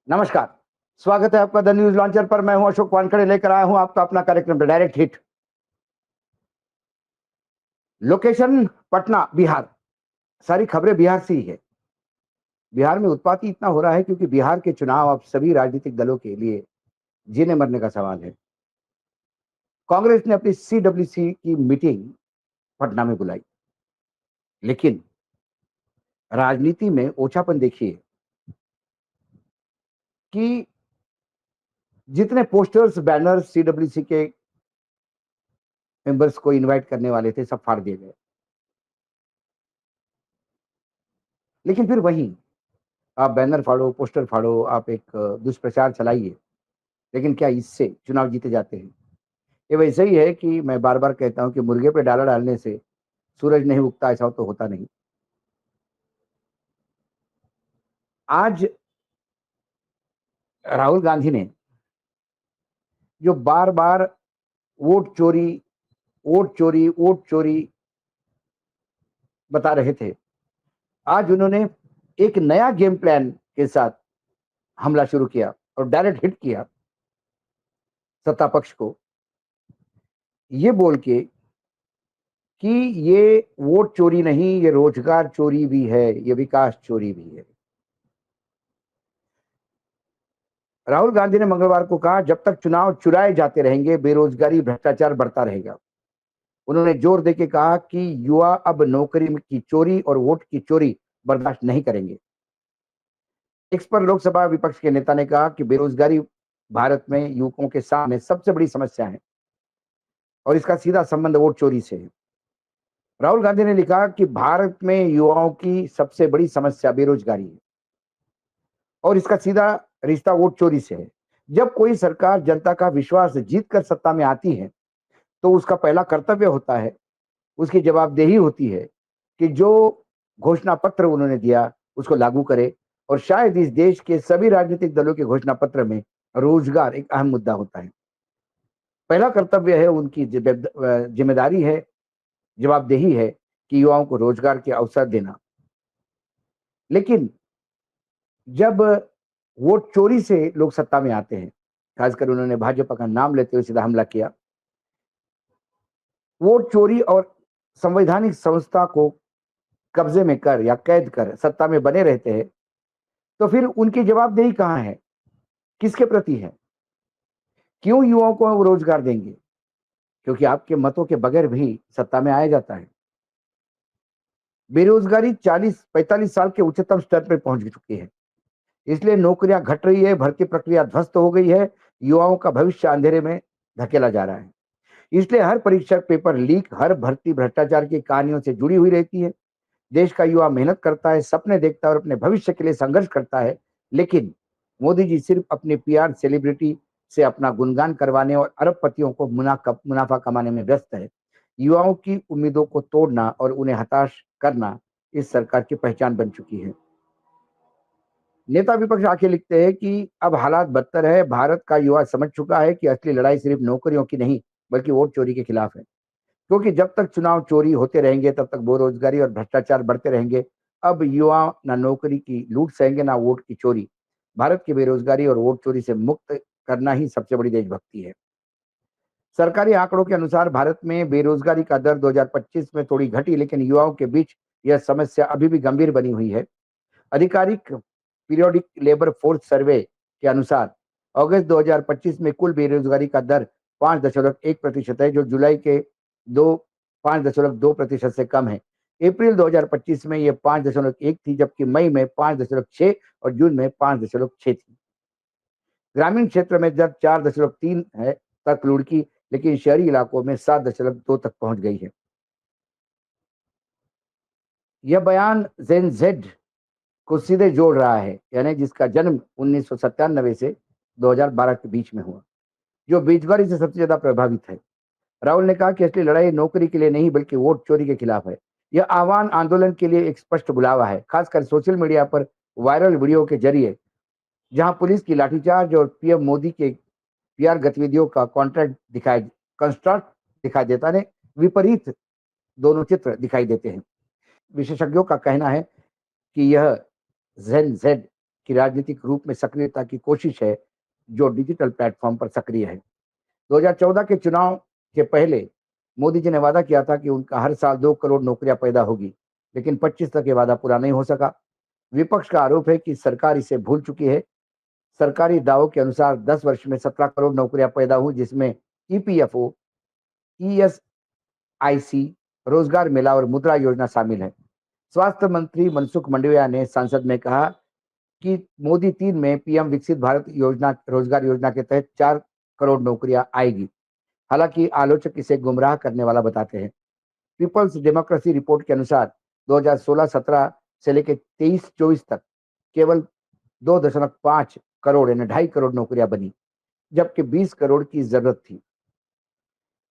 नमस्कार। स्वागत है आपका द न्यूज लॉन्चर पर। मैं हूं अशोक वानखड़े, लेकर आया हूं आपका अपना कार्यक्रम direct hit. Location Patna, Bihar. सारी खबरें बिहार से ही है। बिहार में उत्पात ही इतना हो रहा है क्योंकि बिहार के चुनाव अब सभी राजनीतिक दलों के लिए जीने मरने का सवाल है। कांग्रेस ने अपनी सीडब्ल्यूसी की मीटिंग पटना में बुलाई, लेकिन राजनीति में ओछापन देखिए कि जितने पोस्टर्स, बैनर्स सीडब्ल्यूसी के मेंबर्स को इनवाइट करने वाले थे, सब फाड़ दिए गए। लेकिन फिर वहीं आप बैनर फाड़ो, पोस्टर फाड़ो, आप एक दुष्प्रचार चलाइए, लेकिन क्या इससे चुनाव जीते जाते हैं? ये वैसे ही है कि मैं बार-बार कहता हूँ कि मुर्गे पे डाला डालने से सूरज नहीं उगता, ऐसा तो होता नहीं। आज राहुल गांधी ने जो बार-बार वोट चोरी, वोट चोरी, वोट चोरी बता रहे थे, आज उन्होंने एक नया गेम प्लान के साथ हमला शुरू किया और डायरेक्ट हिट किया सत्ता पक्ष को, ये बोल के कि ये वोट चोरी नहीं, ये रोजगार चोरी भी है, ये विकास चोरी भी है। राहुल गांधी ने मंगलवार को कहा, जब तक चुनाव चुराए जाते रहेंगे, बेरोजगारी, भ्रष्टाचार बढ़ता रहेगा। उन्होंने जोर देके कहा कि युवा अब नौकरी की चोरी और वोट की चोरी बर्दाश्त नहीं करेंगे। इस पर लोकसभा विपक्ष के नेता ने कहा कि बेरोजगारी भारत में युवकों के सामने सबसे बड़ी समस्या है और इसका सीधा संबंध वोट चोरी से है। राहुल गांधी ने लिखा कि भारत में युवाओं की सबसे बड़ी समस्या बेरोजगारी है और इसका सीधा रिश्ता वोट चोरी से है। जब कोई सरकार जनता का विश्वास जीत कर सत्ता में आती है, तो उसका पहला कर्तव्य होता है, उसकी जवाबदेही होती है कि जो घोषणा पत्र उन्होंने दिया, उसको लागू करे। और शायद इस देश के सभी राजनीतिक दलों के घोषणा पत्र में रोजगार एक अहम मुद्दा होता है। पहला कर्तव्य है, उनकी जिम्मेदारी है, जवाबदेही है कि युवाओं को रोजगार के अवसर देना। लेकिन जब वोट चोरी से लोग सत्ता में आते हैं, खासकर उन्होंने भाजपा का नाम लेते हुए सीधा हमला किया, वोट चोरी और संवैधानिक संस्था को कब्जे में कर या कैद कर सत्ता में बने रहते हैं, तो फिर उनकी जवाबदेही कहां है, किसके प्रति है? क्यों युवाओं को वो रोजगार देंगे? क्योंकि आपके मतों के बगैर भी सत्ता में आया जाता है। बेरोजगारी 40-45 साल के उच्चतम स्तर पर पहुंच चुकी है, इसलिए नौकरियां घट रही है, भर्ती प्रक्रिया ध्वस्त हो गई है, युवाओं का भविष्य अंधेरे में धकेला जा रहा है। इसलिए हर परीक्षा पेपर लीक, हर भर्ती भ्रष्टाचार की कहानियों से जुड़ी हुई रहती है। देश का युवा मेहनत करता है, सपने देखता है और अपने भविष्य के लिए संघर्ष करता है, लेकिन मोदी जी सिर्फ अपने पीआर सेलिब्रिटी से अपना गुणगान करवाने और अरबपतियों को मुनाफा कमाने में व्यस्त है। युवाओं की उम्मीदों को तोड़ना और उन्हें हताश करना इस सरकार की पहचान बन चुकी है। नेता विपक्ष आके लिखते हैं कि अब हालात बदतर है, भारत का युवा समझ चुका है कि असली लड़ाई सिर्फ नौकरियों की नहीं, बल्कि वोट चोरी के खिलाफ है। क्योंकि जब तक चुनाव चोरी होते रहेंगे, तब तक बेरोजगारी और भ्रष्टाचार बढ़ते रहेंगे। अब युवा ना नौकरी की लूट सहेंगे, ना वोट की चोरी। भारत की बेरोजगारी और वोट चोरी से मुक्त करना ही सबसे बड़ी देशभक्ति है। सरकारी आंकड़ों के अनुसार भारत में बेरोजगारी का दर 2025 में थोड़ी घटी, लेकिन युवाओं के बीच यह समस्या अभी भी गंभीर बनी हुई है। आधिकारिक पीरियोडिक लेबर फोर्स सर्वे के अनुसार अगस्त 2025 में कुल बेरोजगारी का दर 5.1% है, जो जुलाई के दो 5.2% से कम है। अप्रैल 2025 में यह 5.1 थी, जबकि मई में 5.6 और जून में 5.6 थी। ग्रामीण क्षेत्र में दर 4.3 है तक लुढ़की, लेकिन शहरी इलाकों में 7.2 तक पहुंच गई है। यह बयान जेन जेड को सीधे जोड़ रहा है, यानी जिसका जन्म 1997 से 2012 के बीच में हुआ, जो बेरोजगारी से सबसे ज्यादा प्रभावित है। राहुल ने कहा कि असली लड़ाई नौकरी के लिए नहीं, बल्कि वोट चोरी के खिलाफ है। यह आह्वान आंदोलन के लिए एक स्पष्ट बुलावा है, खासकर सोशल मीडिया पर वायरल वीडियो के जरिए, जहां पुलिस की लाठीचार्ज और पीएम मोदी के पीआर गतिविधियों का कंस्ट्रक्ट दिखाई देता है, विपरीत दोनों चित्र दिखाई देते हैं। विशेषज्ञों का कहना है कि यह जेन जेड की राजनीतिक रूप में सक्रियता की कोशिश है, जो डिजिटल प्लेटफॉर्म पर सक्रिय है। 2014 के चुनाव के पहले मोदी जी ने वादा किया था कि उनका हर साल 2 करोड़ नौकरियां पैदा होगी, लेकिन 25 तक ये वादा पूरा नहीं हो सका। विपक्ष का आरोप है कि सरकार इसे भूल चुकी है। सरकारी दावों के अनुसार 10 वर्ष में 17 करोड़ नौकरियां पैदा हुई, जिसमें ईपीएफओ, ईएसआईसी, रोजगार मेला और मुद्रा योजना शामिल है। स्वास्थ्य मंत्री मनसुख मंडाविया ने संसद में कहा कि मोदी 3 में पीएम विकसित भारत योजना रोजगार योजना के तहत 4 करोड़ नौकरियां आएगी। हालांकि आलोचक इसे गुमराह करने वाला बताते हैं। पीपल्स डेमोक्रेसी रिपोर्ट के अनुसार 2016-17 से लेकर 23-24 तक केवल 2.5 करोड़ यानी 2.5 करोड़ नौकरियां बनी, जबकि 20 करोड़ की जरूरत थी।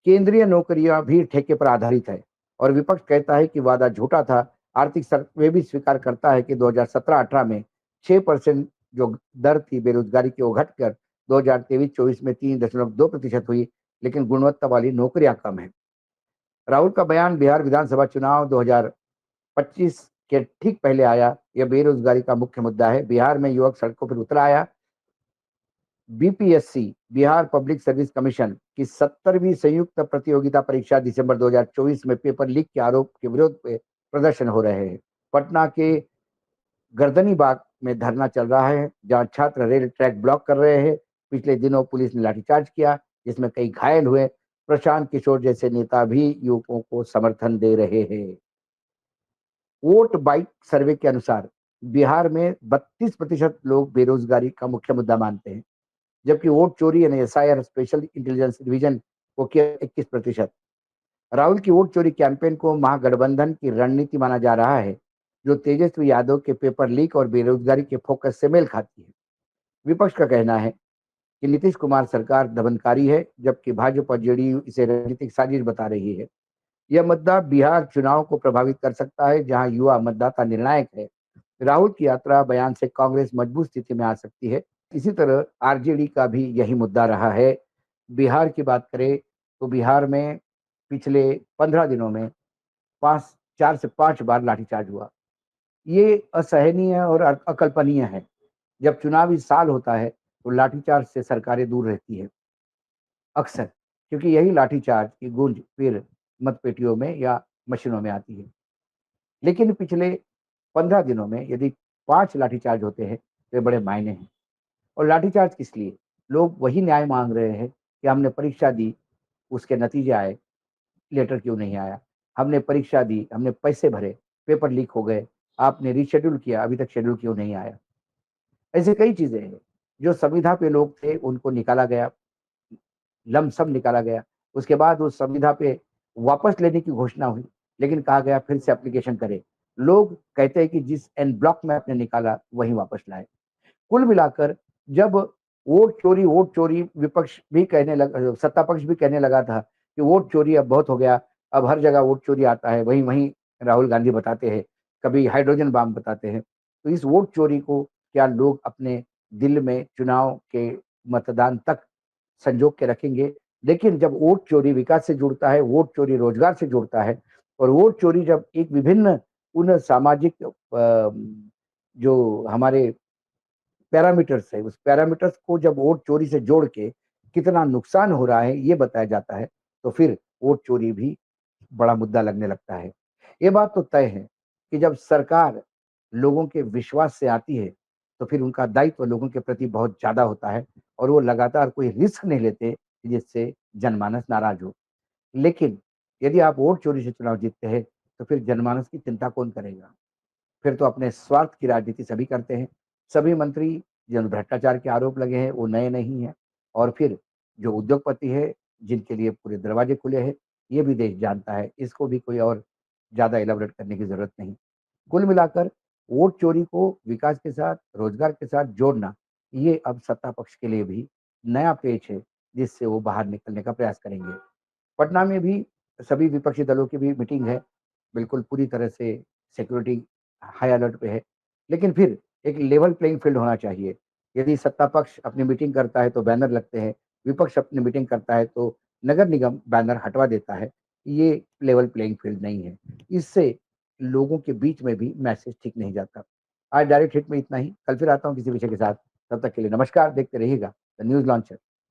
केंद्रीय नौकरियां भी ठेके पर आधारित है और विपक्ष कहता है कि वादा झूठा था। आर्थिक सर्वे भी स्वीकार करता है कि 2017-18 में 6% जो दर थी बेरोजगारी की वो घटकर 2023-24 में 3.2% हुई, लेकिन गुणवत्ता वाली नौकरियां कम है। राहुल का बयान बिहार विधानसभा चुनाव 2025 के ठीक पहले आया। यह बेरोजगारी का मुख्य मुद्दा है। बिहार में युवक सड़कों पर उतर आया। BPSC Bihar public service commission की 70वीं संयुक्त प्रतियोगिता परीक्षा दिसंबर 2024 में पेपर लीक के आरोप के विरोध में प्रदर्शन हो रहे हैं। पटना के गर्दनी बाग में धरना चल रहा है, जहां छात्र रेल ट्रैक ब्लॉक कर रहे हैं। पिछले दिनों पुलिस ने लाठीचार्ज किया, जिसमें कई घायल हुए। प्रशांत किशोर जैसे नेता भी युवकों को समर्थन दे रहे हैं। वोट बाइक सर्वे के अनुसार बिहार में 32% लोग बेरोजगारी का मुख्य मुद्दा मानते हैं, जबकि वोट चोरी यानी एसआईआर स्पेशल इंटेलिजेंस डिवीजन को किया 21%। राहुल की वोट चोरी कैंपेन को महागठबंधन की रणनीति माना जा रहा है, जो तेजस्वी यादव के पेपर लीक और बेरोजगारी के फोकस से मेल खाती है। विपक्ष का कहना है कि नीतीश कुमार सरकार दमनकारी है, जबकि भाजपा जेडीयू इसे राजनीतिक साजिश बता रही है। यह मुद्दा बिहार चुनाव को प्रभावित कर सकता है, जहां युवा मतदाता निर्णायक है। राहुल की यात्रा बयान से कांग्रेस मजबूत स्थिति में आ सकती है। इसी तरह आरजेडी का भी यही मुद्दा रहा है। बिहार की बात करें तो बिहार में पिछले 15 दिनों में 4 से 5 बार लाठीचार्ज हुआ। ये असहनीय और अकल्पनीय है। जब चुनावी साल होता है तो लाठीचार्ज से सरकारें दूर रहती है अक्सर, क्योंकि यही लाठीचार्ज की गूंज फिर मतपेटियों में या मशीनों में आती है। लेकिन पिछले 15 दिनों में यदि 5 लाठीचार्ज होते हैं तो ये बड़े मायने हैं। और लाठीचार्ज किस लिए? लोग वही न्याय मांग रहे हैं कि हमने परीक्षा दी, उसके नतीजे आए, लेटर क्यों नहीं आया? हमने परीक्षा दी, हमने पैसे भरे, पेपर लीक हो गए, आपने रीशेड्यूल किया, अभी तक शेड्यूल क्यों नहीं आया? ऐसे कई चीजें हैं। जो संविदा पे लोग थे उनको निकाला गया, लमसम निकाला गया। उसके बाद उस संविदा पे वापस लेने की घोषणा हुई, लेकिन कहा गया फिर से एप्लीकेशन करें। लोग कहते हैं कि जिस एन ब्लॉक में आपने निकाला वहीं वापस लाए। कुल मिलाकर जब वोट चोरी विपक्ष भी कहने लगा, सत्ता पक्ष भी कहने लगा था कि वोट चोरी अब बहुत हो गया, अब हर जगह वोट चोरी आता है, वहीं वहीं राहुल गांधी बताते हैं, कभी हाइड्रोजन बम बताते हैं। तो इस वोट चोरी को क्या लोग अपने दिल में चुनाव के मतदान तक संजो के रखेंगे? लेकिन जब वोट चोरी विकास से जुड़ता है, वोट चोरी रोजगार से जुड़ता है, और वोट चोरी जब एक विभिन्न उन सामाजिक जो हमारे पैरामीटर्स है, उस पैरामीटर्स को जब वोट चोरी से जोड़ के कितना नुकसान हो रहा है ये बताया जाता है, तो फिर वोट चोरी भी बड़ा मुद्दा लगने लगता है। ये बात तो तय है कि जब सरकार लोगों के विश्वास से आती है, तो फिर उनका दायित्व लोगों के प्रति बहुत ज़्यादा होता है और वो लगातार कोई रिस्क नहीं लेते जिससे जनमानस नाराज़ हो। लेकिन यदि आप वोट चोरी से चुनाव जीतते हैं, तो फिर जनमानस की चिंता कौन करेगा? फिर तो अपने स्वार्थ की राजनीति सभी करते हैं। सभी मंत्री जिन भ्रष्टाचार के आरोप लगे हैं वो नए नहीं हैं, और फिर जो उद्योगपति है जिनके लिए पूरे दरवाजे खुले हैं, ये भी देश जानता है। इसको भी कोई और ज़्यादा इलाबोरेट करने की ज़रूरत नहीं। कुल मिलाकर वोट चोरी को विकास के साथ, रोजगार के साथ जोड़ना, ये अब सत्ता पक्ष के लिए भी नया पेच है, जिससे वो बाहर निकलने का प्रयास करेंगे। पटना में भी सभी विपक्षी दलों की भी मीटिंग है। बिल्कुल पूरी तरह से सिक्योरिटी हाई अलर्ट पे है। लेकिन फिर एक लेवल प्लेइंग फील्ड होना चाहिए। यदि सत्ता पक्ष अपनी मीटिंग करता है तो बैनर लगते हैं, विपक्ष अपनी मीटिंग करता है तो नगर निगम बैनर हटवा देता है। ये लेवल प्लेइंग फील्ड नहीं है। इससे लोगों के बीच में भी मैसेज ठीक नहीं जाता। आज डायरेक्ट हिट में इतना ही। कल फिर आता हूँ किसी विषय के साथ। तब तक के लिए नमस्कार। देखते रहिएगा द न्यूज लॉन्चर।